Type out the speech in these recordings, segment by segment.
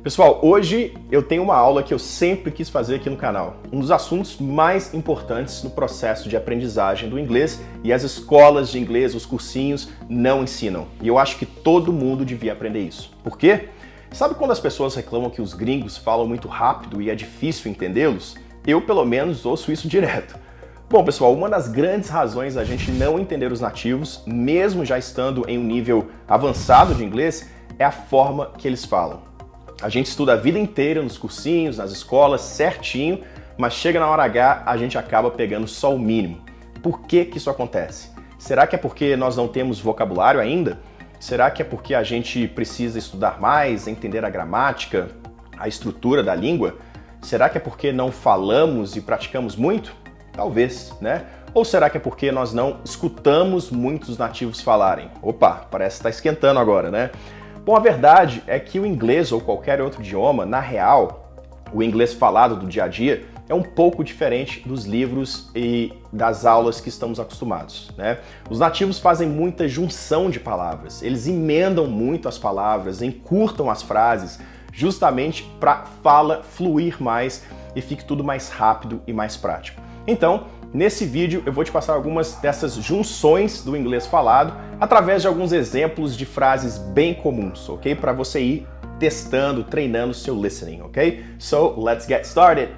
Pessoal, hoje eu tenho uma aula que eu sempre quis fazer aqui no canal. Um dos assuntos mais importantes no processo de aprendizagem do inglês e as escolas de inglês, os cursinhos, não ensinam. E eu acho que todo mundo devia aprender isso. Por quê? Sabe quando as pessoas reclamam que os gringos falam muito rápido e é difícil entendê-los? Eu, pelo menos, ouço isso direto. Bom, pessoal, uma das grandes razões da gente não entender os nativos, mesmo já estando em um nível avançado de inglês, é a forma que eles falam. A gente estuda a vida inteira nos cursinhos, nas escolas, certinho, mas chega na hora H, a gente acaba pegando só o mínimo. Por que que isso acontece? Será que é porque nós não temos vocabulário ainda? Será que é porque a gente precisa estudar mais, entender a gramática, a estrutura da língua? Será que é porque não falamos e praticamos muito? Talvez, né? Ou será que é porque nós não escutamos muitos nativos falarem? Opa, parece que está esquentando agora, né? Bom, a verdade é que o inglês ou qualquer outro idioma, na real, o inglês falado do dia a dia, é um pouco diferente dos livros e das aulas que estamos acostumados, né? Os nativos fazem muita junção de palavras, eles emendam muito as palavras, encurtam as frases, justamente para a fala fluir mais e fique tudo mais rápido e mais prático. Então, nesse vídeo eu vou te passar algumas dessas junções do inglês falado através de alguns exemplos de frases bem comuns, ok? Para você ir testando, treinando seu listening, ok? So, let's get started!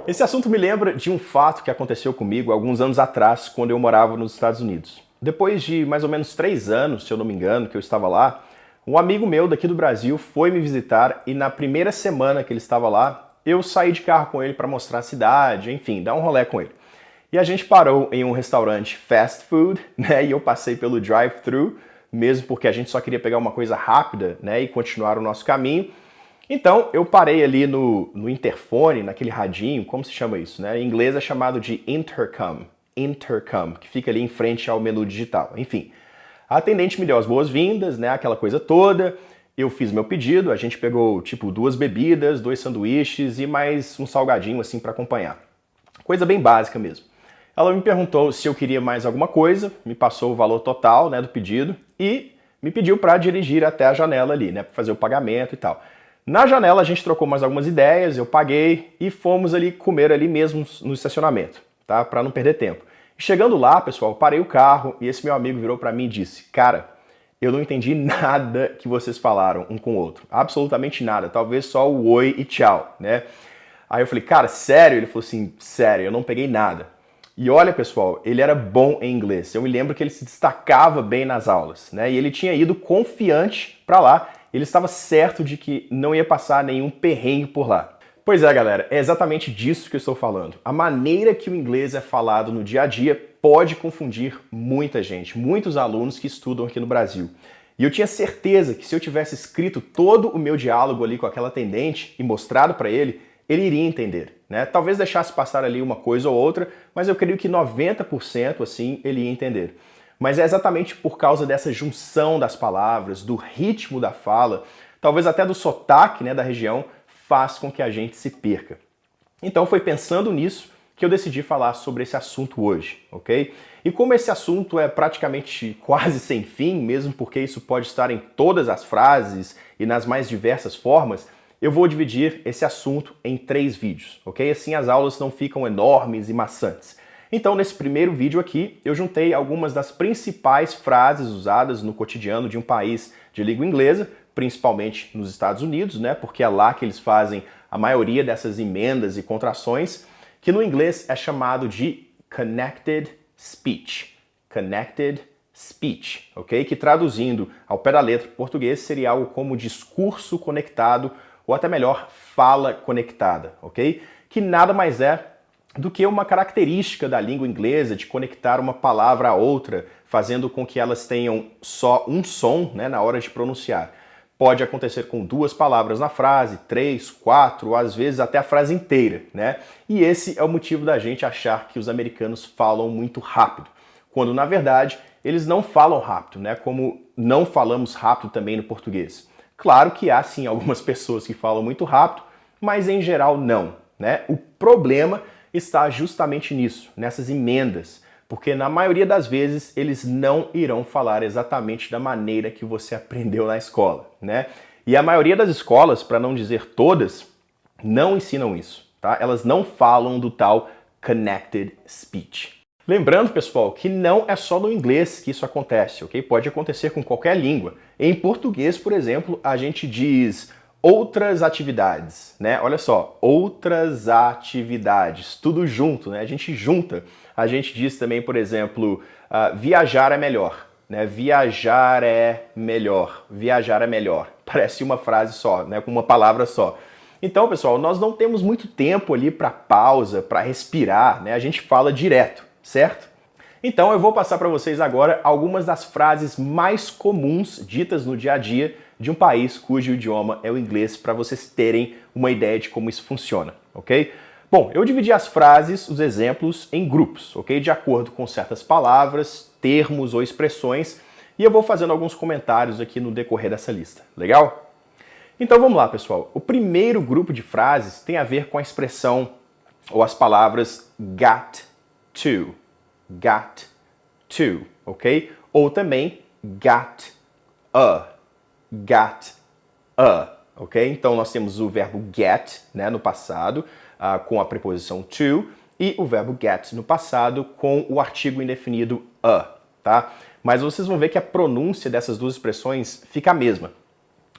Esse assunto me lembra de um fato que aconteceu comigo alguns anos atrás, quando eu morava nos Estados Unidos. Depois de mais ou menos 3 anos, se eu não me engano, que eu estava lá, um amigo meu daqui do Brasil foi me visitar e na primeira semana que ele estava lá, eu saí de carro com ele para mostrar a cidade, enfim, dar um rolê com ele. E a gente parou em um restaurante fast food, né, e eu passei pelo drive-thru, mesmo porque a gente só queria pegar uma coisa rápida, né, e continuar o nosso caminho. Então, eu parei ali no interfone, naquele radinho, como se chama isso, né? Em inglês é chamado de intercom, que fica ali em frente ao menu digital. Enfim, a atendente me deu as boas-vindas, né? Aquela coisa toda. Eu fiz meu pedido, a gente pegou, tipo, 2 bebidas, 2 sanduíches e mais um salgadinho, assim, para acompanhar. Coisa bem básica mesmo. Ela me perguntou se eu queria mais alguma coisa, me passou o valor total, né, do pedido e me pediu para dirigir até a janela ali, né, para fazer o pagamento e tal. Na janela a gente trocou mais algumas ideias, eu paguei e fomos ali comer ali mesmo no estacionamento, tá? Para não perder tempo. Chegando lá, pessoal, parei o carro e esse meu amigo virou para mim e disse: "Cara, eu não entendi nada que vocês falaram um com o outro, absolutamente nada, talvez só o oi e tchau, né?" Aí eu falei: "Cara, sério?" Ele falou assim: "Sério, eu não peguei nada." E olha, pessoal, ele era bom em inglês. Eu me lembro que ele se destacava bem nas aulas, né? E ele tinha ido confiante para lá. Ele estava certo de que não ia passar nenhum perrengue por lá. Pois é, galera, é exatamente disso que eu estou falando. A maneira que o inglês é falado no dia a dia pode confundir muita gente, muitos alunos que estudam aqui no Brasil. E eu tinha certeza que se eu tivesse escrito todo o meu diálogo ali com aquela atendente e mostrado para ele, ele iria entender, né? Talvez deixasse passar ali uma coisa ou outra, mas eu creio que 90% assim ele ia entender. Mas é exatamente por causa dessa junção das palavras, do ritmo da fala, talvez até do sotaque, né, da região, faz com que a gente se perca. Então foi pensando nisso que eu decidi falar sobre esse assunto hoje, ok? E como esse assunto é praticamente quase sem fim, mesmo porque isso pode estar em todas as frases e nas mais diversas formas, eu vou dividir esse assunto em 3 vídeos, ok? Assim as aulas não ficam enormes e maçantes. Então, nesse primeiro vídeo aqui, eu juntei algumas das principais frases usadas no cotidiano de um país de língua inglesa, principalmente nos Estados Unidos, né? Porque é lá que eles fazem a maioria dessas emendas e contrações, que no inglês é chamado de connected speech. Connected speech, ok? Que traduzindo ao pé da letra português seria algo como discurso conectado, ou até melhor, fala conectada, ok? Que nada mais é do que uma característica da língua inglesa de conectar uma palavra a outra, fazendo com que elas tenham só um som, né, na hora de pronunciar. Pode acontecer com 2 palavras na frase, 3, 4, ou às vezes até a frase inteira, né? E esse é o motivo da gente achar que os americanos falam muito rápido, quando na verdade eles não falam rápido, né? Como não falamos rápido também no português. Claro que há sim algumas pessoas que falam muito rápido, mas em geral não. né? O problema está justamente nisso, nessas emendas, porque na maioria das vezes eles não irão falar exatamente da maneira que você aprendeu na escola, né? E a maioria das escolas, para não dizer todas, não ensinam isso, tá? Elas não falam do tal connected speech. Lembrando, pessoal, que não é só no inglês que isso acontece, ok? Pode acontecer com qualquer língua. Em português, por exemplo, a gente diz outras atividades, né? Olha só, outras atividades, tudo junto, né? A gente junta. A gente diz também, por exemplo, viajar é melhor, né? Viajar é melhor, viajar é melhor. Parece uma frase só, né? Com uma palavra só. Então, pessoal, nós não temos muito tempo ali para pausa, para respirar, né? A gente fala direto, certo? Então eu vou passar para vocês agora algumas das frases mais comuns ditas no dia a dia de um país cujo idioma é o inglês, para vocês terem uma ideia de como isso funciona, ok? Bom, eu dividi as frases, os exemplos, em grupos, ok? De acordo com certas palavras, termos ou expressões, e eu vou fazendo alguns comentários aqui no decorrer dessa lista, legal? Então vamos lá, pessoal. O primeiro grupo de frases tem a ver com a expressão ou as palavras got to, ok? Ou também got a, ok? Então nós temos o verbo get, né, no passado, com a preposição to, e o verbo get no passado com o artigo indefinido a, tá? Mas vocês vão ver que a pronúncia dessas duas expressões fica a mesma.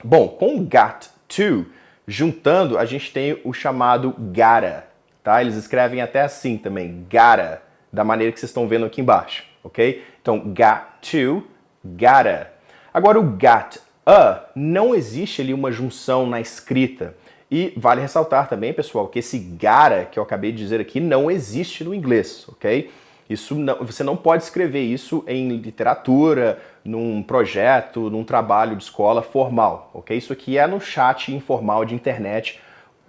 Bom, com o got to, juntando, a gente tem o chamado gotta, tá? Eles escrevem até assim também, gotta, da maneira que vocês estão vendo aqui embaixo, ok? Então, got to, gotta. Agora, o got a, não existe ali uma junção na escrita. E vale ressaltar também, pessoal, que esse gotta que eu acabei de dizer aqui não existe no inglês, ok? Isso não, você não pode escrever isso em literatura, num projeto, num trabalho de escola formal, ok? Isso aqui é no chat informal de internet,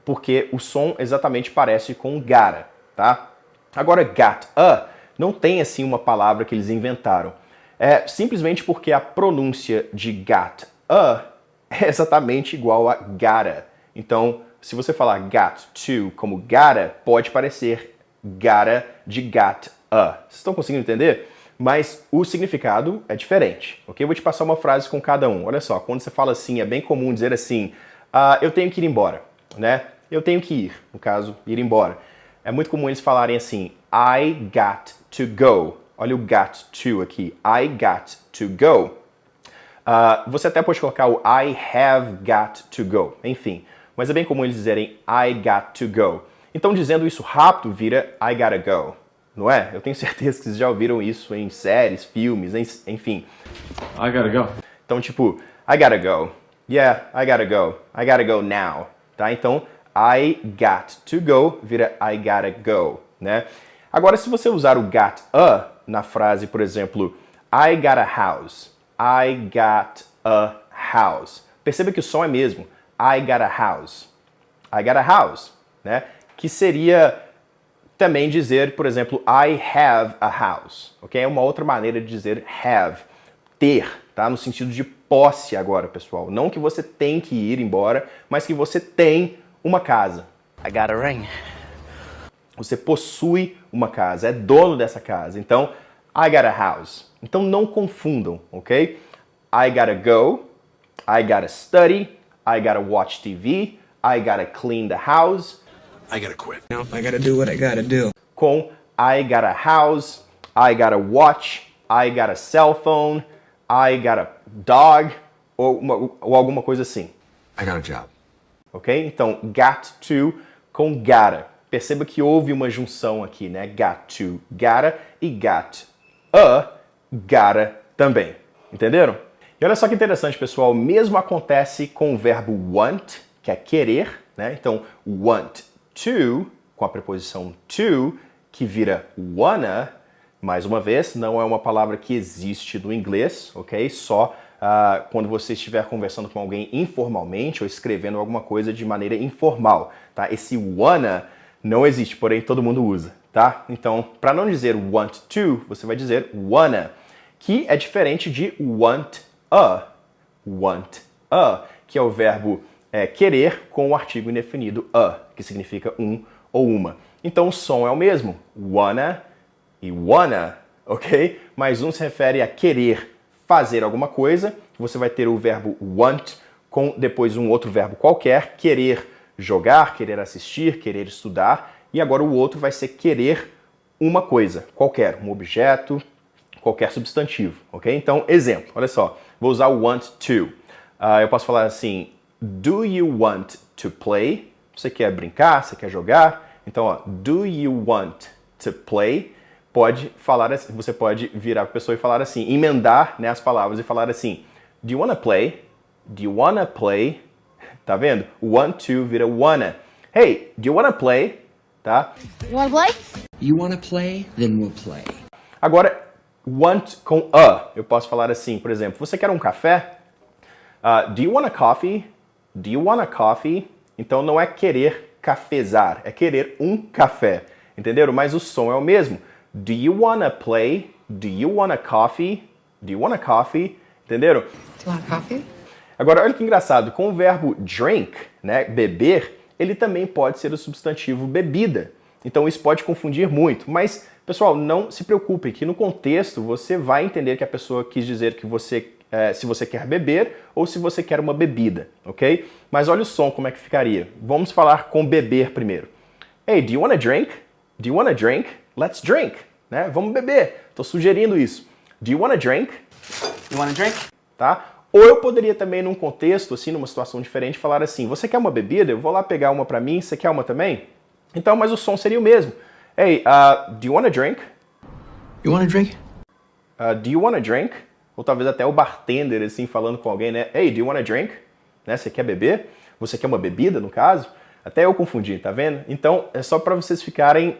porque o som exatamente parece com gotta, tá? Agora, got a não tem assim uma palavra que eles inventaram. É simplesmente porque a pronúncia de got a é exatamente igual a gotta. Então, se você falar got to como gotta, pode parecer gotta de got a. Vocês estão conseguindo entender? Mas o significado é diferente, ok? Eu vou te passar uma frase com cada um. Olha só, quando você fala assim, é bem comum dizer assim, eu tenho que ir embora, né? Eu tenho que ir, no caso, ir embora. É muito comum eles falarem assim, I got to go. Olha o got to aqui, I got to go. Você até pode colocar o I have got to go, enfim. Mas é bem comum eles dizerem I got to go. Então, dizendo isso rápido, vira I gotta go, não é? Eu tenho certeza que vocês já ouviram isso em séries, filmes, enfim. I gotta go. Então, tipo, I gotta go. Yeah, I gotta go. I gotta go now. Tá? Então, I got to go vira I gotta go, né? Agora, se você usar o got a na frase, por exemplo, I got a house. I got a house. Perceba que o som é mesmo. I got a house. I got a house, né? Que seria também dizer, por exemplo, I have a house, ok? É uma outra maneira de dizer have, ter, tá? No sentido de posse agora, pessoal. Não que você tem que ir embora, mas que você tem uma casa. I got a ring. Você possui uma casa, é dono dessa casa. Então, I got a house. Então não confundam, ok? I gotta go, I gotta study, I gotta watch TV, I gotta clean the house. I gotta quit. Now I gotta do what I gotta do. Com I got a house, I got a watch, I got a cell phone, I got a dog, ou alguma coisa assim. I got a job. Ok? Então, got to com gotta. Perceba que houve uma junção aqui, né? Got to, gotta e got a, gotta também. Entenderam? E olha só que interessante, pessoal. O mesmo acontece com o verbo want, que é querer, né? Então, want to, com a preposição to, que vira wanna, mais uma vez, não é uma palavra que existe no inglês, ok? Só quando você estiver conversando com alguém informalmente ou escrevendo alguma coisa de maneira informal, tá? Esse wanna não existe, porém todo mundo usa, tá? Então, para não dizer want to, você vai dizer wanna, que é diferente de want a, que é o verbo querer com o artigo indefinido a, que significa um ou uma. Então o som é o mesmo, wanna e wanna, ok? Mas um se refere a querer fazer alguma coisa, você vai ter o verbo want com depois um outro verbo qualquer, querer jogar, querer assistir, querer estudar, e agora o outro vai ser querer uma coisa, qualquer, um objeto, qualquer substantivo, ok? Então, exemplo, olha só, vou usar o want to. Eu posso falar assim, do you want to play? Você quer brincar? Você quer jogar? Então, ó, do you want to play? Pode falar assim, você pode virar para a pessoa e falar assim, emendar, né, as palavras e falar assim, do you wanna play? Do you wanna play? Tá vendo? Want to vira wanna. Hey, do you wanna play? Tá? You wanna play? You wanna play? Then we'll play. Agora, want com a. Eu posso falar assim, por exemplo, você quer um café? Do you want a coffee? Do you want a coffee? Então não é querer cafezar, é querer um café. Entenderam? Mas o som é o mesmo. Do you wanna play? Do you want a coffee? Do you want a coffee? Entenderam? Do you want coffee? Agora, olha que engraçado, com o verbo drink, né, beber, ele também pode ser o substantivo bebida. Então isso pode confundir muito, mas, pessoal, não se preocupe que no contexto você vai entender que a pessoa quis dizer que se você quer beber ou se você quer uma bebida, ok? Mas olha o som como é que ficaria. Vamos falar com beber primeiro. Hey, do you want a drink? Do you want a drink? Let's drink, né? Vamos beber. Estou sugerindo isso. Do you want a drink? You want a drink? Tá? Ou eu poderia também, num contexto, assim, numa situação diferente, falar assim, você quer uma bebida? Eu vou lá pegar uma pra mim, você quer uma também? Então, mas o som seria o mesmo. Hey, do you want a drink? You want a drink? Do you want a drink? Ou talvez até o bartender, assim, falando com alguém, né? Hey, do you want a drink? Né? Você quer beber? Você quer uma bebida, no caso? Até eu confundi, tá vendo? Então, é só para vocês ficarem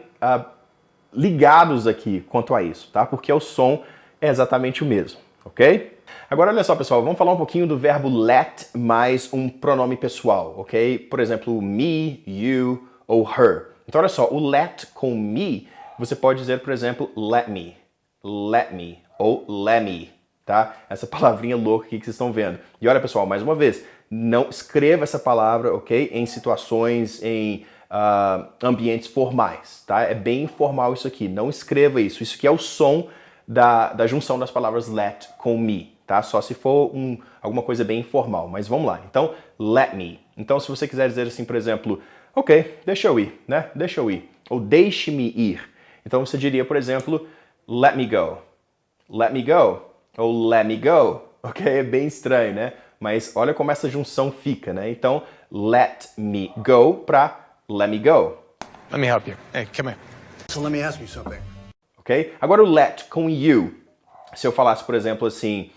ligados aqui quanto a isso, tá? Porque o som é exatamente o mesmo, ok? Agora, olha só, pessoal, vamos falar um pouquinho do verbo let mais um pronome pessoal, ok? Por exemplo, me, you ou her. Então, olha só, o let com me, você pode dizer, por exemplo, let me ou let me, tá? Essa palavrinha louca aqui que vocês estão vendo. E olha, pessoal, mais uma vez, não escreva essa palavra, ok? Em situações, em ambientes formais, tá? É bem informal isso aqui, não escreva isso. Isso aqui é o som da junção das palavras let com me, tá? Só se for alguma coisa bem informal, mas vamos lá. Então, let me. Então, se você quiser dizer assim, por exemplo, ok, deixa eu ir, né? Deixa eu ir. Ou deixe-me ir. Então, você diria, por exemplo, let me go. Let me go. Ou let me go. Ok? É bem estranho, né? Mas olha como essa junção fica, né? Então, let me go para let me go. Let me help you. Hey, come here. So let me ask you something. Ok? Agora o let com you. Se eu falasse, por exemplo, assim,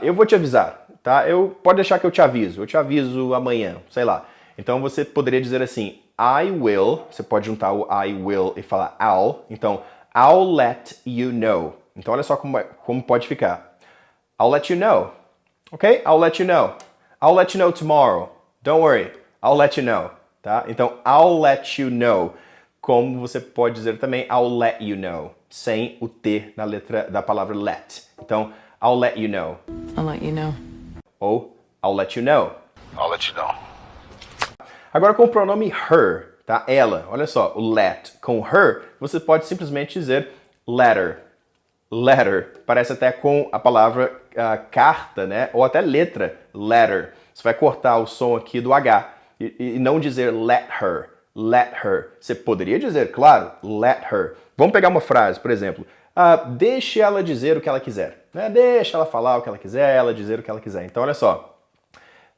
eu vou te avisar, tá? Pode deixar que eu te aviso amanhã, sei lá. Então você poderia dizer assim, I will, você pode juntar o I will e falar I'll. Então, I'll let you know. Então olha só como pode ficar. I'll let you know. Ok? I'll let you know. I'll let you know tomorrow. Don't worry. I'll let you know. Tá? Então, I'll let you know. Como você pode dizer também, I'll let you know. Sem o T na letra da palavra let. Então, I'll let you know. I'll let you know. Ou, I'll let you know. I'll let you know. Agora com o pronome her, tá? Ela. Olha só, o let com her, você pode simplesmente dizer letter. Letter. Parece até com a palavra carta, né? Ou até letra, letter. Você vai cortar o som aqui do H e não dizer let her. Let her. Você poderia dizer, claro, let her. Vamos pegar uma frase, por exemplo. Deixe ela dizer o que ela quiser. Né? Deixa ela falar o que ela quiser, ela dizer o que ela quiser. Então, olha só.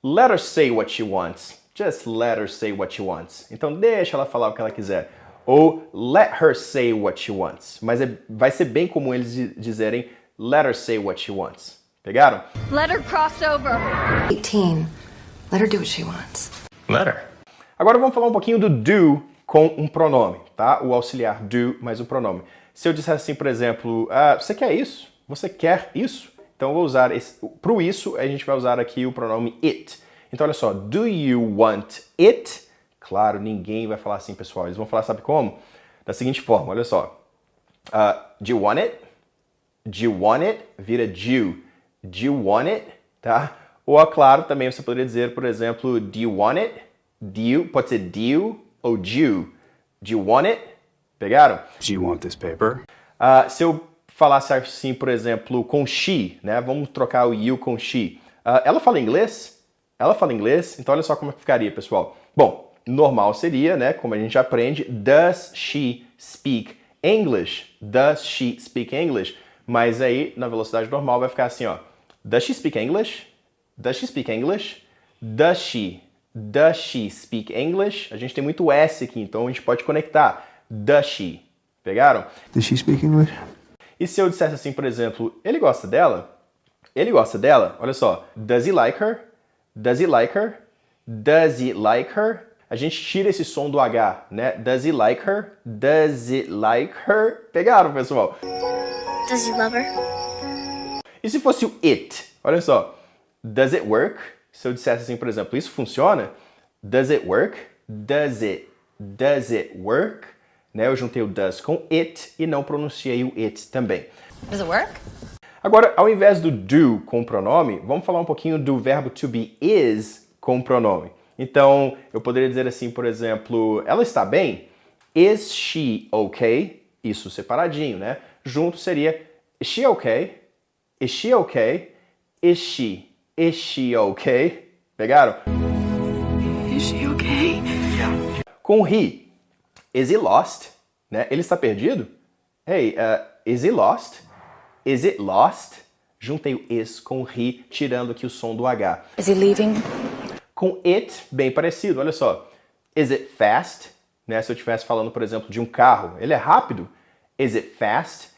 Let her say what she wants. Just let her say what she wants. Então, deixa ela falar o que ela quiser. Ou let her say what she wants. Mas vai ser bem comum eles dizerem let her say what she wants. Pegaram? Let her cross over. 18. Let her do what she wants. Let her. Agora vamos falar um pouquinho do do com um pronome, tá? O auxiliar do mais o pronome. Se eu disser assim, por exemplo, você quer isso? Você quer isso? Então eu vou usar pro isso, a gente vai usar aqui o pronome it. Então olha só, do you want it? Claro, ninguém vai falar assim, pessoal. Eles vão falar, sabe como? Da seguinte forma, olha só. Do you want it? Do you want it? Vira do. Do you want it? Tá? Ou, claro, também você poderia dizer, por exemplo, do you want it? Do, pode ser do ou do. Do you want it? Pegaram? Do you want this paper? Se eu falasse assim, por exemplo, com she, né? Vamos trocar o you com she. Ela fala inglês? Ela fala inglês? Então olha só como é que ficaria, pessoal. Bom, normal seria, né? Como a gente aprende, does she speak English? Does she speak English? Mas aí, na velocidade normal, vai ficar assim, ó. Does she speak English? Does she speak English? Does she speak English? A gente tem muito S aqui, então a gente pode conectar. Does she? Pegaram? Does she speak English? E se eu dissesse assim, por exemplo, ele gosta dela? Ele gosta dela? Olha só. Does he like her? Does he like her? Does he like her? A gente tira esse som do H, né? Does he like her? Does it like her? Pegaram, pessoal? Does he love her? E se fosse o it? Olha só. Does it work? Se eu dissesse assim, por exemplo, isso funciona? Does it work? Does it work? Né? Eu juntei o does com it e não pronunciei o it também. Does it work? Agora, ao invés do do com pronome, vamos falar um pouquinho do verbo to be is com pronome. Então, eu poderia dizer assim, por exemplo, ela está bem? Is she okay? Isso separadinho, né? Junto seria is she okay? Is she okay? Is she okay? Pegaram? Is she okay? Com he, is he lost? Né? Ele está perdido? Hey, is he lost? Is it lost? Juntei o is com he, tirando aqui o som do H. Is he leaving? Com it, bem parecido, olha só. Is it fast? Né? Se eu estivesse falando, por exemplo, de um carro, ele é rápido? Is it fast?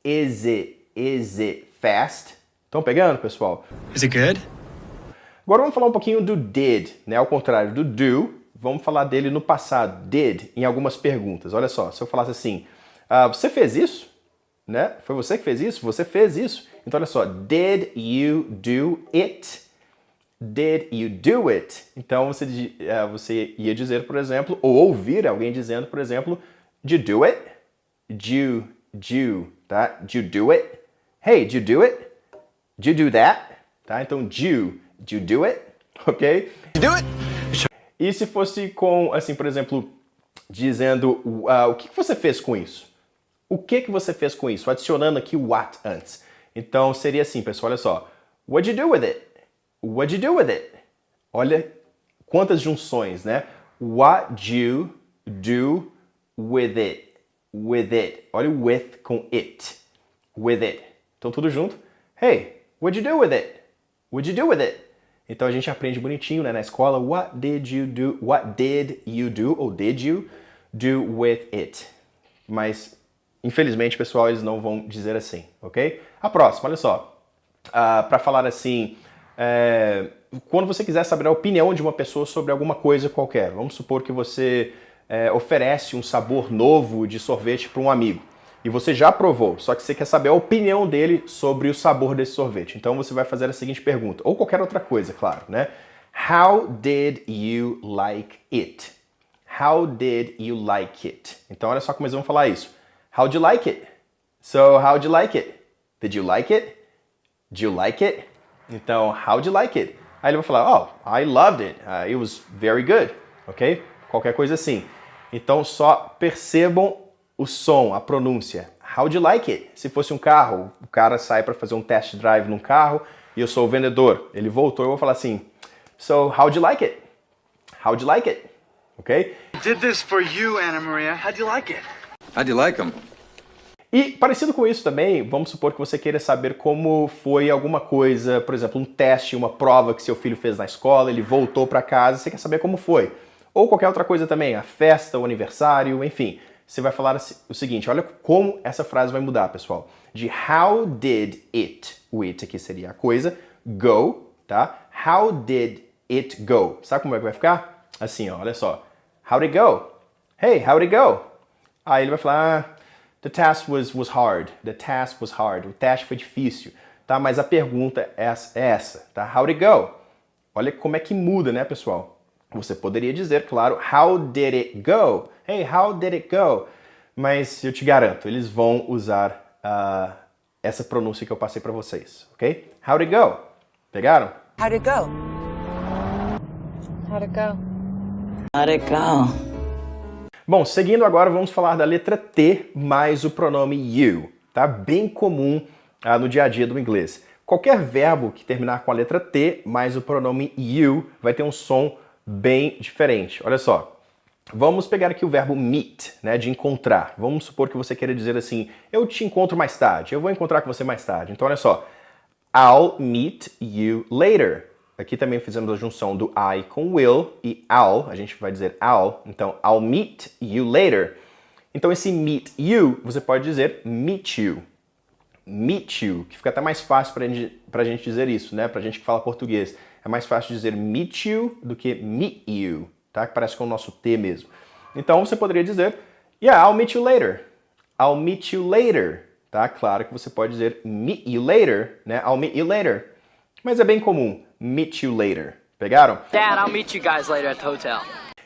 Is it fast? Estão pegando, pessoal? Is it good? Agora vamos falar um pouquinho do did, né? Ao contrário do do, vamos falar dele no passado. Did, em algumas perguntas. Olha só, se eu falasse assim, você fez isso? Né? Foi você que fez isso? Você fez isso? Então olha só, did you do it? Did you do it? Então você ia dizer, por exemplo, ou ouvir alguém dizendo, por exemplo, did you do it? Tá? Did you do it? Hey, did you do it? Did you do that? Tá? Então, did you do it? Ok? You do it? E se fosse com, assim, por exemplo, dizendo o que você fez com isso? O que você fez com isso? Adicionando aqui o what antes. Então, seria assim, pessoal, olha só. What'd you do with it? What'd you do with it? Olha quantas junções, né? What you do with it? With it. Olha o with com it. With it. Então, tudo junto. Hey, what'd you do with it? What'd you do with it? Então, a gente aprende bonitinho, né, na escola. What did you do? What did you do? Ou did you do with it? Mas, infelizmente, pessoal, eles não vão dizer assim, ok? A próxima, olha só. Para falar assim, quando você quiser saber a opinião de uma pessoa sobre alguma coisa qualquer, vamos supor que você oferece um sabor novo de sorvete para um amigo e você já provou, só que você quer saber a opinião dele sobre o sabor desse sorvete. Então você vai fazer a seguinte pergunta, ou qualquer outra coisa, claro, né? How did you like it? How did you like it? Então olha só como eles vão falar isso. How'd you like it? So, how'd you like it? Did you like it? Do you like it? Então, how'd you like it? Aí ele vai falar, oh, I loved it. It was very good. Ok? Qualquer coisa assim. Então, só percebam o som, a pronúncia. How'd you like it? Se fosse um carro, o cara sai para fazer um test drive num carro e eu sou o vendedor. Ele voltou, eu vou falar assim, so, how'd you like it? How'd you like it? Ok? Did this for you, Anna Maria. How'd you like it? How'd you like 'em? E parecido com isso também, vamos supor que você queira saber como foi alguma coisa, por exemplo, um teste, uma prova que seu filho fez na escola, ele voltou para casa, você quer saber como foi. Ou qualquer outra coisa também, a festa, o aniversário, enfim. Você vai falar o seguinte, olha como essa frase vai mudar, pessoal. De how did it, o it aqui seria a coisa, go, tá? How did it go? Sabe como é que vai ficar? Assim, ó, olha só. How'd it go? Hey, how'd it go? Aí ele vai falar, the task was hard. The task was hard. O teste foi difícil, tá? Mas a pergunta é essa, tá? How'd it go? Olha como é que muda, né, pessoal? Você poderia dizer, claro, how did it go? Hey, how did it go? Mas eu te garanto, eles vão usar essa pronúncia que eu passei para vocês, ok? How'd it go? Pegaram? How'd it go? How'd it go? How'd it go? Bom, seguindo agora, vamos falar da letra T mais o pronome you, tá? Bem comum no dia a dia do inglês. Qualquer verbo que terminar com a letra T mais o pronome you vai ter um som bem diferente. Olha só, vamos pegar aqui o verbo meet, né, de encontrar. Vamos supor que você queira dizer assim, eu te encontro mais tarde, eu vou encontrar com você mais tarde. Então olha só, I'll meet you later. Aqui também fizemos a junção do I com will e I'll, a gente vai dizer I'll, então I'll meet you later. Então esse meet you, você pode dizer meet you. Meet you, que fica até mais fácil pra gente dizer isso, né? Pra gente que fala português. É mais fácil dizer meet you do que meet you, tá? Que parece com o nosso T mesmo. Então você poderia dizer, yeah, I'll meet you later. I'll meet you later, tá? Claro que você pode dizer meet you later, né? I'll meet you later. Mas é bem comum, meet you later. Pegaram? Dad, I'll meet you guys later at the hotel.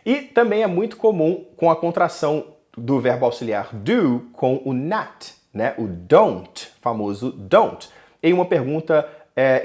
E também é muito comum com a contração do verbo auxiliar do com o not, né? O don't, famoso don't, em uma pergunta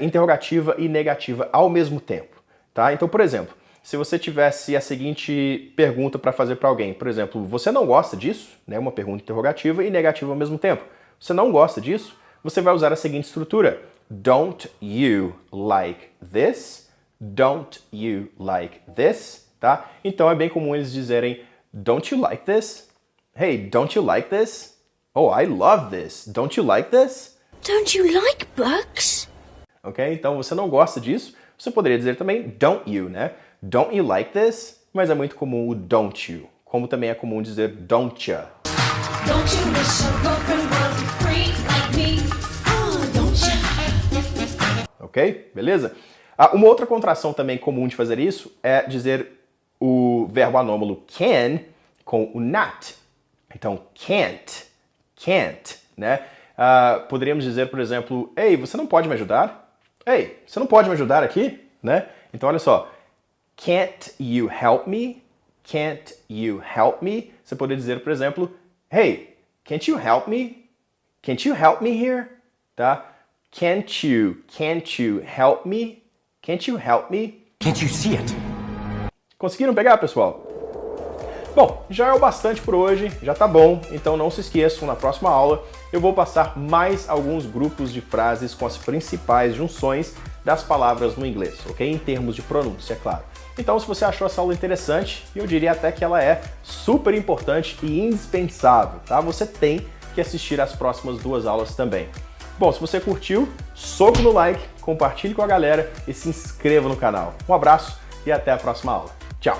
interrogativa e negativa ao mesmo tempo, tá? Então, por exemplo, se você tivesse a seguinte pergunta para fazer para alguém, por exemplo, você não gosta disso, né? Uma pergunta interrogativa e negativa ao mesmo tempo. Você não gosta disso? Você vai usar a seguinte estrutura: Don't you like this? Don't you like this? Tá? Então é bem comum eles dizerem Don't you like this? Hey, don't you like this? Oh, I love this. Don't you like this? Don't you like bugs? Ok? Então você não gosta disso. Você poderia dizer também don't you, né? Don't you like this? Mas é muito comum o don't you. Como também é comum dizer don't ya. Don't you wish your girlfriend was a freak like me? Oh, don't ya? Ok? Beleza? Uma outra contração também comum de fazer isso é dizer o verbo anômalo can com o not. Então, can't, né? Poderíamos dizer, por exemplo, ei, você não pode me ajudar? Ei, você não pode me ajudar aqui? Né? Então, olha só, can't you help me? Can't you help me? Você poderia dizer, por exemplo, hey, can't you help me? Can't you help me here? Tá? Can't you help me? Can't you help me? Can't you see it? Conseguiram pegar, pessoal? Bom, já é o bastante por hoje, já tá bom, então não se esqueçam, na próxima aula eu vou passar mais alguns grupos de frases com as principais junções das palavras no inglês, ok? Em termos de pronúncia, é claro. Então, se você achou essa aula interessante, eu diria até que ela é super importante e indispensável, tá? Você tem que assistir às próximas 2 aulas também. Bom, se você curtiu, soco no like, compartilhe com a galera e se inscreva no canal. Um abraço e até a próxima aula. Tchau!